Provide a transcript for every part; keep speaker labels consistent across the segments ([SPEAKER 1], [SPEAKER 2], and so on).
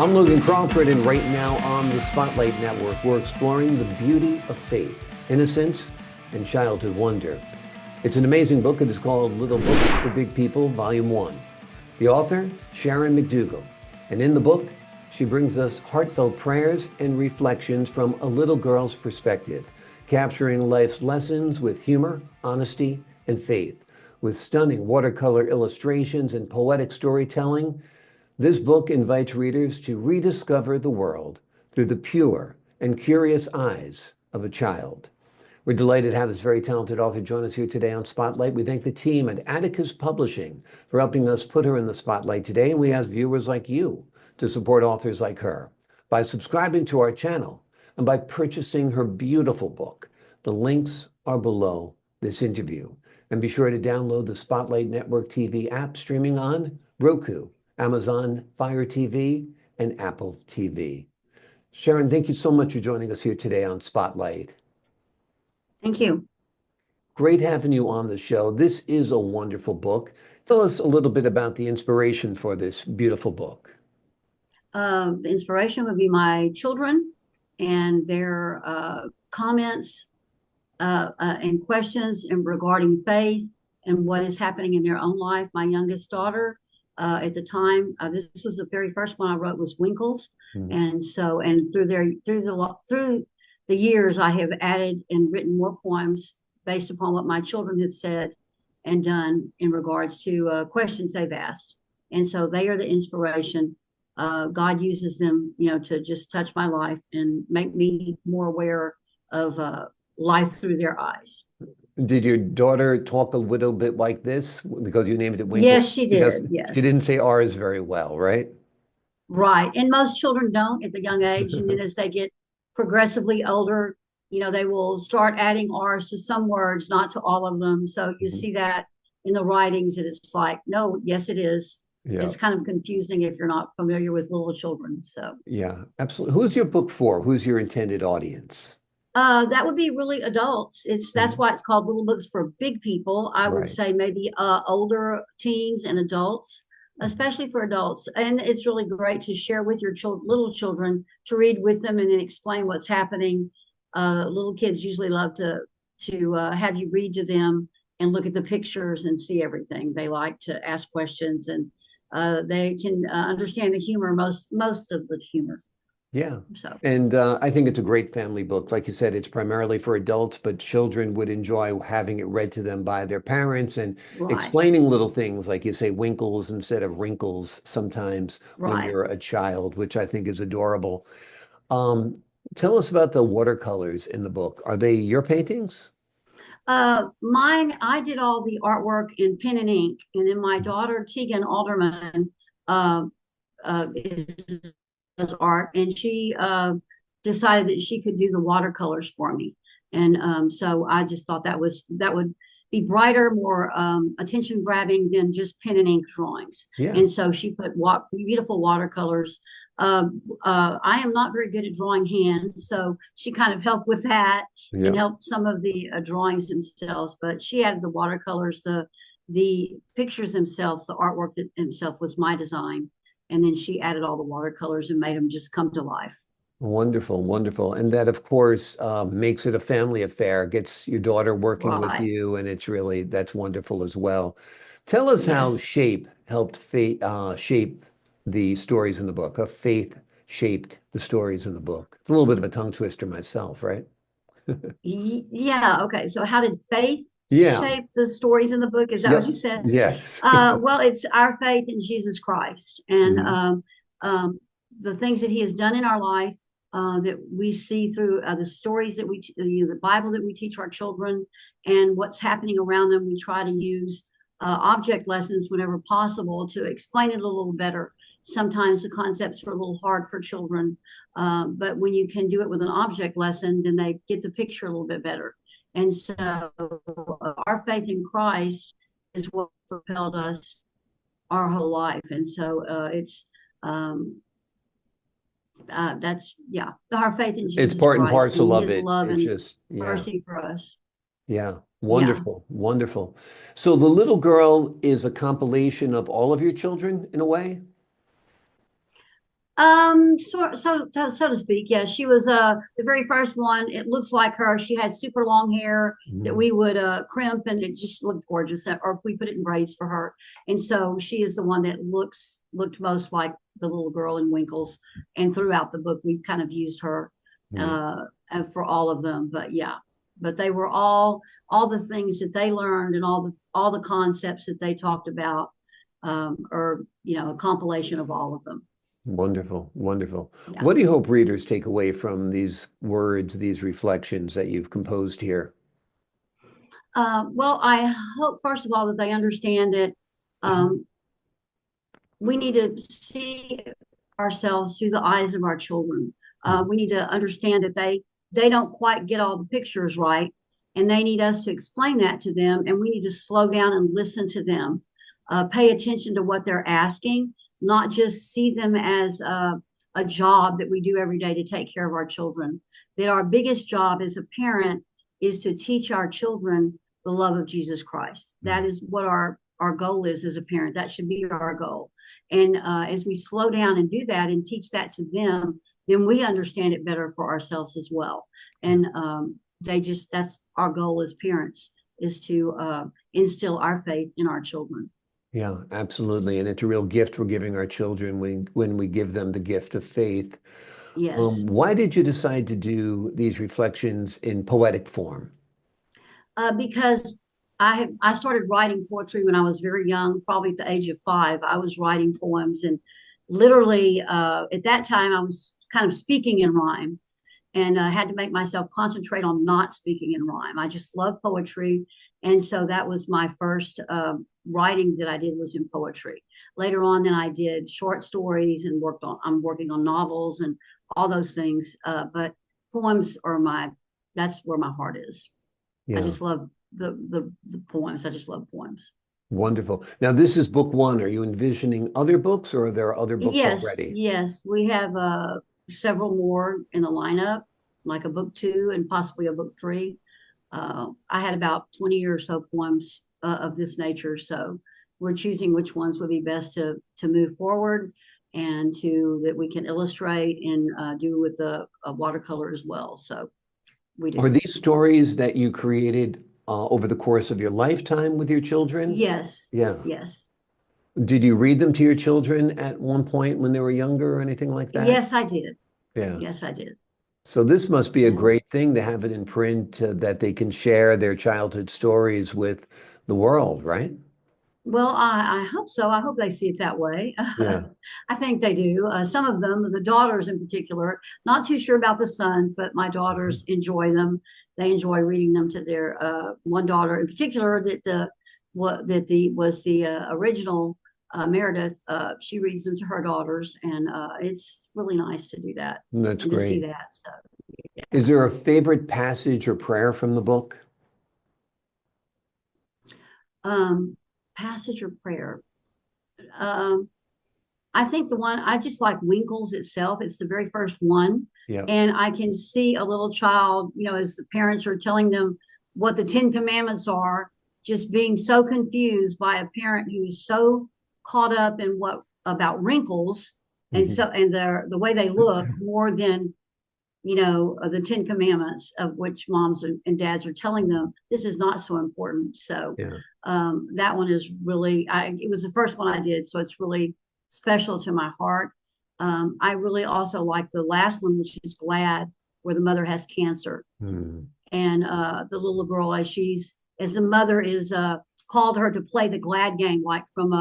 [SPEAKER 1] I'm Logan Crawford, and right now on the Spotlight Network, we're exploring the beauty of faith, innocence, and childhood wonder. It's an amazing book. It is called Little Books for Big People, Volume 1. The author, Sharon McDougle. And in the book, she brings us heartfelt prayers and reflections from a little girl's perspective, capturing life's lessons with humor, honesty, and faith. With stunning watercolor illustrations and poetic storytelling, this book invites readers to rediscover the world through the pure and curious eyes of a child. We're delighted to have this very talented author join us here today on Spotlight. We thank the team at Atticus Publishing for helping us put her in the spotlight today. And we ask viewers like you to support authors like her by subscribing to our channel and by purchasing her beautiful book. The links are below this interview. And be sure to download the Spotlight Network TV app streaming on Roku, Amazon Fire TV, and Apple TV. Sharon, thank you so much for joining us here today on Spotlight.
[SPEAKER 2] Thank you.
[SPEAKER 1] Great having you on the show. This is a wonderful book. Tell us a little bit about the inspiration for this beautiful book.
[SPEAKER 2] The inspiration would be my children and their comments and questions regarding faith and what is happening in their own life. My youngest daughter, at the time, this was the very first one I wrote was Winkles, and through the years, I have added and written more poems based upon what my children have said and done in regards to questions they've asked, and so they are the inspiration. God uses them, to just touch my life and make me more aware of life through their eyes.
[SPEAKER 1] Did your daughter talk a little bit like this because you named it Winkle?
[SPEAKER 2] Yes, she did. Yes.
[SPEAKER 1] She didn't say R's very well, right?
[SPEAKER 2] Right. And most children don't at the young age. And then as they get progressively older, they will start adding R's to some words, not to all of them. So you see that in the writings, that it's like, no, yes, it is. Yeah. It's kind of confusing if you're not familiar with little children. So
[SPEAKER 1] yeah, absolutely. Who's your book for? Who's your intended audience?
[SPEAKER 2] That would be really adults. That's why it's called Little Books for Big People. I would say maybe older teens and adults, especially for adults. And it's really great to share with your little children, to read with them and then explain what's happening. Little kids usually love to have you read to them and look at the pictures and see everything. They like to ask questions, and they can understand the humor, most of the humor.
[SPEAKER 1] Yeah. And I think it's a great family book. Like you said, it's primarily for adults, but children would enjoy having it read to them by their parents and explaining little things, like you say, Winkles instead of wrinkles sometimes when you're a child, which I think is adorable. Tell us about the watercolors in the book. Are they your paintings?
[SPEAKER 2] Mine, I did all the artwork in pen and ink, and then my daughter, Tegan Alderman, is art, and she decided that she could do the watercolors for me, and so I just thought that would be brighter, more attention grabbing than just pen and ink drawings. And so she put beautiful watercolors. I am not very good at drawing hands, so she kind of helped with that and helped some of the drawings themselves, but she added the watercolors. The pictures themselves, the artwork itself was my design. And then she added all the watercolors and made them just come to life.
[SPEAKER 1] Wonderful, wonderful. And that, of course, makes it a family affair, gets your daughter working with you, and that's wonderful as well. Tell us how shape helped shape the stories in the book, how faith shaped the stories in the book. It's a little bit of a tongue twister myself, right?
[SPEAKER 2] Yeah, okay. So how did faith shape the stories in the book? Is that what you said?
[SPEAKER 1] Yes.
[SPEAKER 2] Well, it's our faith in Jesus Christ and the things that he has done in our life that we see through the stories that the Bible that we teach our children and what's happening around them. We try to use object lessons whenever possible to explain it a little better. Sometimes the concepts are a little hard for children, but when you can do it with an object lesson, then they get the picture a little bit better. And so our faith in Christ is what propelled us our whole life. And so it's that's our faith in Jesus
[SPEAKER 1] it's part
[SPEAKER 2] Christ
[SPEAKER 1] and parcel
[SPEAKER 2] and
[SPEAKER 1] of
[SPEAKER 2] his
[SPEAKER 1] it.
[SPEAKER 2] love
[SPEAKER 1] It's
[SPEAKER 2] and
[SPEAKER 1] just
[SPEAKER 2] mercy for us.
[SPEAKER 1] Yeah, wonderful, wonderful. So the little girl is a compilation of all of your children in a way?
[SPEAKER 2] So to speak. Yeah, she was the very first one. It looks like her. She had super long hair that
[SPEAKER 1] Mhm.
[SPEAKER 2] we would crimp, and it just looked gorgeous. Or we put it in braids for her. And so she is the one that looked most like the little girl in Winkles. And throughout the book, we kind of used her
[SPEAKER 1] Yeah.
[SPEAKER 2] for all of them. But yeah, but they were all the things that they learned and all the concepts that they talked about, or a compilation of all of them.
[SPEAKER 1] Wonderful, wonderful.
[SPEAKER 2] Yeah.
[SPEAKER 1] What do you hope readers take away from these words, these reflections that you've composed here?
[SPEAKER 2] Well, I hope, first of all, that they understand that um, we need to see ourselves through the eyes of our children.
[SPEAKER 1] Mhm.
[SPEAKER 2] We need to understand that they don't quite get all the pictures right, and they need us to explain that to them. And we need to slow down and listen to them, pay attention to what they're asking, not just see them as a job that we do every day to take care of our children. That our biggest job as a parent is to teach our children the love of Jesus Christ. That is what our goal is as a parent. That should be our goal. And as we slow down and do that and teach that to them, then we understand it better for ourselves as well. And that's our goal as parents, is to instill our faith in our children.
[SPEAKER 1] Yeah, absolutely. And it's a real gift we're giving our children when we give them the gift of faith.
[SPEAKER 2] Yes.
[SPEAKER 1] Why did you decide to do these reflections in poetic form?
[SPEAKER 2] Because I started writing poetry when I was very young, probably at the age of 5. I was writing poems, and literally at that time I was kind of speaking in rhyme, and I had to make myself concentrate on not speaking in rhyme. I just love poetry, and so that was my first writing that I did, was in poetry. Later on, then I did short stories and I'm working on novels and all those things. But poems are that's where my heart is. I
[SPEAKER 1] Yeah,
[SPEAKER 2] just love the poems. I just love poems.
[SPEAKER 1] wonderful. Now, this is book one. Are you envisioning other books or are there other books
[SPEAKER 2] Yes,
[SPEAKER 1] already?
[SPEAKER 2] yes, we have several more in the lineup, like a book 2 and possibly a book 3. I had about 20 or so poems of this nature, so we're choosing which ones would be best to move forward, and to that we can illustrate and do with the watercolor as well. So we
[SPEAKER 1] Are
[SPEAKER 2] do.
[SPEAKER 1] these stories that you created over the course of your lifetime with your children?
[SPEAKER 2] Yes,
[SPEAKER 1] Yeah.
[SPEAKER 2] yes,
[SPEAKER 1] Did you read them to your children at one point when they were younger or anything like that?
[SPEAKER 2] yes, I did.
[SPEAKER 1] Yeah.
[SPEAKER 2] Yes, I did.
[SPEAKER 1] So this must be a
[SPEAKER 2] And
[SPEAKER 1] great thing to have it in print that they can share their childhood stories with the world, right?
[SPEAKER 2] well, I hope so. I hope they see it that way.
[SPEAKER 1] Yeah.
[SPEAKER 2] I think they do. Some of them, the daughters in particular, not too sure about the sons, but my daughters enjoy them. They enjoy reading them to their one daughter in particular, that the was the original Meredith. She reads them to her daughters, and it's really nice to do that
[SPEAKER 1] That's
[SPEAKER 2] and to see
[SPEAKER 1] great.
[SPEAKER 2] that. So, yeah.
[SPEAKER 1] Is there a favorite passage or prayer from the book?
[SPEAKER 2] Um, Passage or prayer. Um, I think the one I just like Winkles itself. It's the very first one.
[SPEAKER 1] Yeah.
[SPEAKER 2] And I can see a little child, as the parents are telling them what the Ten Commandments are, just being so confused by a parent who is so caught up in what about wrinkles, and
[SPEAKER 1] Mhm.
[SPEAKER 2] so and the way they look more than the Ten Commandments, of which moms and dads are telling them this is not so important. So
[SPEAKER 1] Yeah.
[SPEAKER 2] that one is really, it was the first one I did, so it's really special to my heart. I really also like the last one, which is Glad, where the mother has cancer,
[SPEAKER 1] Hmm.
[SPEAKER 2] and the little girl, as the mother is called her to play the glad game, like from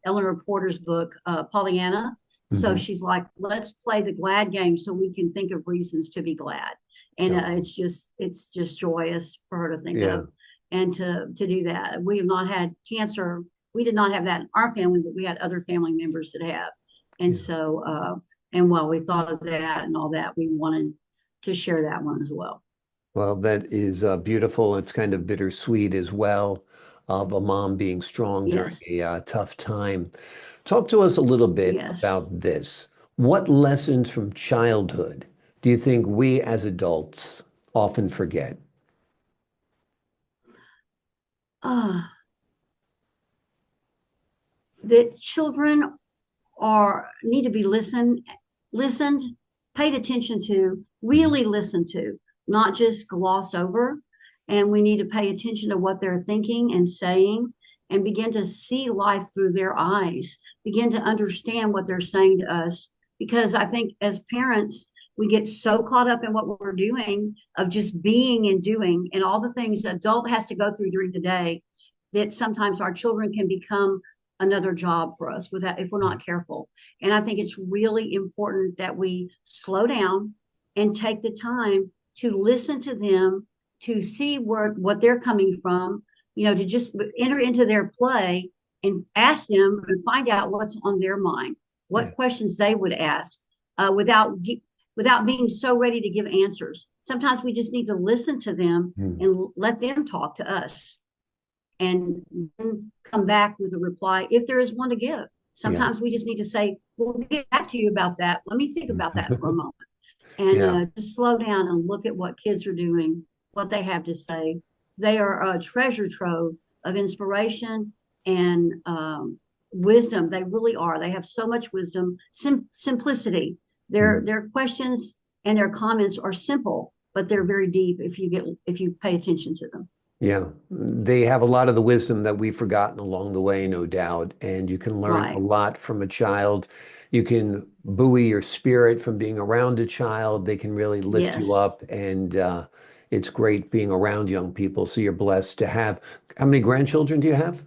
[SPEAKER 2] Eleanor Porter's book, Pollyanna. So
[SPEAKER 1] Hmm.
[SPEAKER 2] she's like, let's play the glad game so we can think of reasons to be glad. And
[SPEAKER 1] Oh,
[SPEAKER 2] it's just joyous for her to think
[SPEAKER 1] yeah.
[SPEAKER 2] of, and to do that. We have not had cancer. We did not have that in our family, but we had other family members that have. And
[SPEAKER 1] Yeah.
[SPEAKER 2] so, and while we thought of that and all that, we wanted to share that one as well.
[SPEAKER 1] Well, that is beautiful. It's kind of bittersweet as well of a mom being strong during
[SPEAKER 2] Yes.
[SPEAKER 1] a tough time. Talk to us a little bit
[SPEAKER 2] Yes.
[SPEAKER 1] about this. What lessons from childhood do you think we as adults often forget?
[SPEAKER 2] Uh, that children are need to be listened listened, paid attention to, really listened to, not just glossed over. And we need to pay attention to what they're thinking and saying and begin to see life through their eyes, begin to understand what they're saying to us. Because I think as parents, we get so caught up in what we're doing of just being and doing and all the things the adult has to go through during the day that sometimes our children can become another job for us without if we're not careful. And I think it's really important that we slow down and take the time to listen to them, to see what they're coming from, to just enter into their play and ask them and find out what's on their mind, what questions they would ask, without being so ready to give answers. Sometimes we just need to listen to them and let them talk to us and then come back with a reply if there is one to give. Sometimes we just need to say, we'll get back to you about that. Let me think about that for a moment. And just slow down and look at what kids are doing, what they have to say. They are a treasure trove of inspiration and wisdom. They really are. They have so much wisdom, simplicity. Their questions and their comments are simple, but they're very deep if you pay attention to them.
[SPEAKER 1] Yeah, they have a lot of the wisdom that we've forgotten along the way, no doubt. And you can learn a
[SPEAKER 2] Right.
[SPEAKER 1] lot from a child. You can buoy your spirit from being around a child. They can really lift you
[SPEAKER 2] Yes.
[SPEAKER 1] up. And it's great being around young people. So you're blessed to have. How many grandchildren do you have?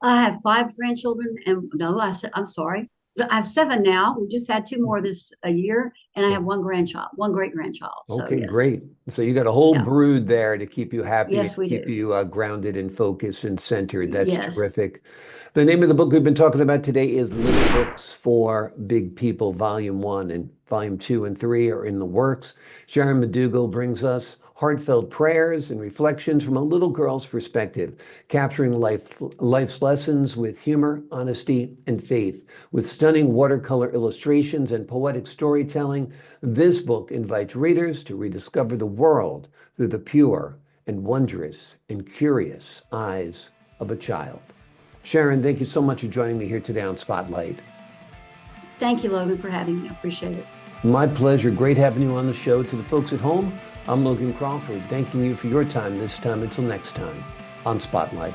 [SPEAKER 2] I have five grandchildren, and no, I'm sorry. I have seven now. We just had two more this a year, and I have one grandchild, one great grandchild. So
[SPEAKER 1] Okay,
[SPEAKER 2] yes,
[SPEAKER 1] great. So you got a whole
[SPEAKER 2] yeah,
[SPEAKER 1] brood there to keep you happy and
[SPEAKER 2] yes, we
[SPEAKER 1] keep
[SPEAKER 2] do.
[SPEAKER 1] you grounded and focused and centered. That's
[SPEAKER 2] Yes.
[SPEAKER 1] terrific. The name of the book we've been talking about today is Little Books for Big People, Volume 1, and Volume 2 and 3 are in the works. Sharon McDougle brings us heartfelt prayers and reflections from a little girl's perspective, capturing life's lessons with humor, honesty, and faith. With stunning watercolor illustrations and poetic storytelling, this book invites readers to rediscover the world through the pure and wondrous and curious eyes of a child. Sharon, thank you so much for joining me here today on Spotlight.
[SPEAKER 2] Thank you, Logan, for having me. I appreciate it.
[SPEAKER 1] My pleasure. Great having you on the show. To the folks at home, I'm Logan Crawford, thanking you for your time this time. Until next time on Spotlight.